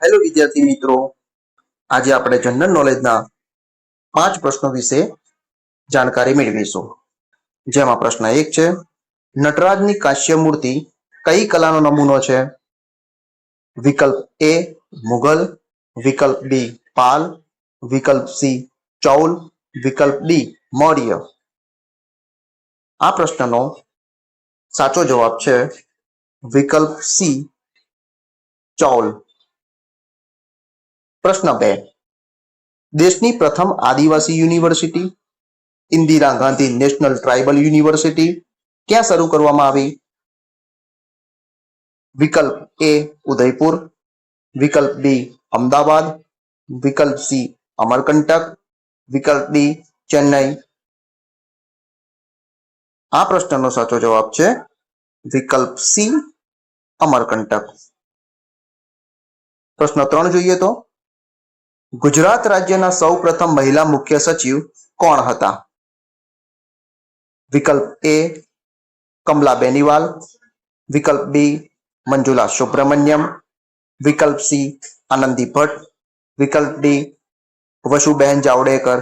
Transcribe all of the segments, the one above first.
Hello વિદ્યાર્થી મિત્રો, આજે આપણે જનરલ નોલેજના 5 પ્રશ્નો વિશે જાણકારી મેળવીશું. જેમાં પ્રશ્ન 1 છે, નટરાજની કાંસ્ય મૂર્તિ કઈ કલાનો નમૂનો છે? વિકલ્પ એ મુગલ, વિકલ્પ બી પાલ, વિકલ્પ સી ચૌલ, વિકલ્પ ડી મૌર્ય. આ પ્રશ્નનો સાચો જવાબ છે વિકલ્પ સી ચૌલ. પ્રશ્ન 2, દેશની પ્રથમ આદિવાસી university Indira Gandhi national tribal university ક્યાં શરૂ કરવામાં આવી? વિકલ્પ એ ઉદયપુર, વિકલ્પ બી અમદાવાદ, વિકલ્પ સી અમરકંટક, વિકલ્પ ડી ચેન્નઈ. આ પ્રશ્નનો સાચો જવાબ છે વિકલ્પ સી અમરકંટક. પ્રશ્ન 3 જોઈએ તો, ગુજરાત રાજ્યના સૌ પ્રથમ મહિલા મુખ્ય સચિવ કોણ હતા? વિકલ્પ એ કમલા બેનીવાલ, વિકલ્પ બી મંજુલા સુબ્રમણ્યમ, વિકલ્પ સી આનંદી ભટ્ટ, વિકલ્પ ડી વસુબેન જાવડેકર.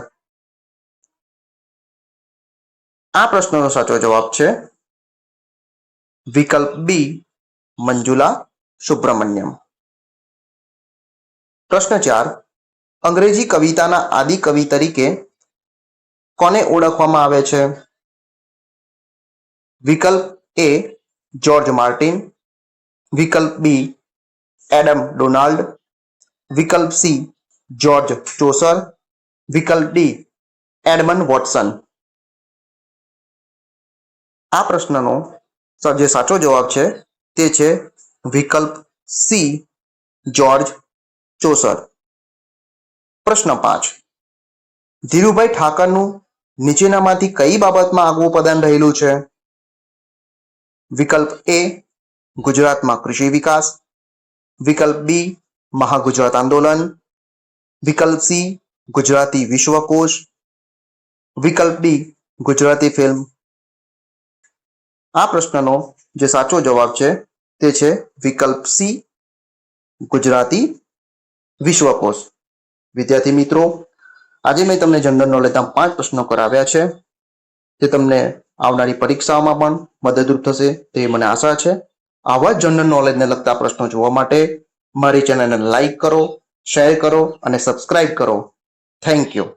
આ પ્રશ્નનો સાચો જવાબ છે વિકલ્પ બી મંજુલા સુબ્રમણ્યમ. પ્રશ્ન 4, અંગ્રેજી કવિતાના આદિ કવિ તરીકે કોને ઓળખવામાં આવે છે? વિકલ્પ એ જ્યોર્જ માર્ટિન, વિકલ્પ બી એડમ ડોનાલ્ડ, વિકલ્પ સી જ્યોર્જ ચોસર, વિકલ્પ ડી એડમન વોટસન. આ પ્રશ્નનો જે સાચો જવાબ છે તે છે વિકલ્પ સી જ્યોર્જ ચોસર. પ્રશ્ન 5, ધીરુભાઈ ઠાકરનું નીચેનામાંથી કઈ બાબતમાં આગવું પ્રદાન રહેલું છે? વિકલ્પ એ ગુજરાતમાં કૃષિ વિકાસ, વિકલ્પ બી મહાગુજરાત આંદોલન, વિકલ્પ સી ગુજરાતી વિશ્વકોશ, વિકલ્પ ડી ગુજરાતી ફિલ્મ. આ પ્રશ્નનો જે સાચો જવાબ છે તે છે વિકલ્પ સી ગુજરાતી વિશ્વકોશ. વિદ્યાર્થી મિત્રો, આજે મેં તમને જનરલ નોલેજના 5 પ્રશ્નો કરાવ્યા છે, તે તમને આવનારી પરીક્ષાઓમાં પણ મદદરૂપ થશે તે મને આશા છે. આવા જ જનરલ નોલેજને લગતા પ્રશ્નો જોવા માટે મારી ચેનલને લાઈક કરો, શેર કરો અને સબસ્ક્રાઇબ કરો. Thank you.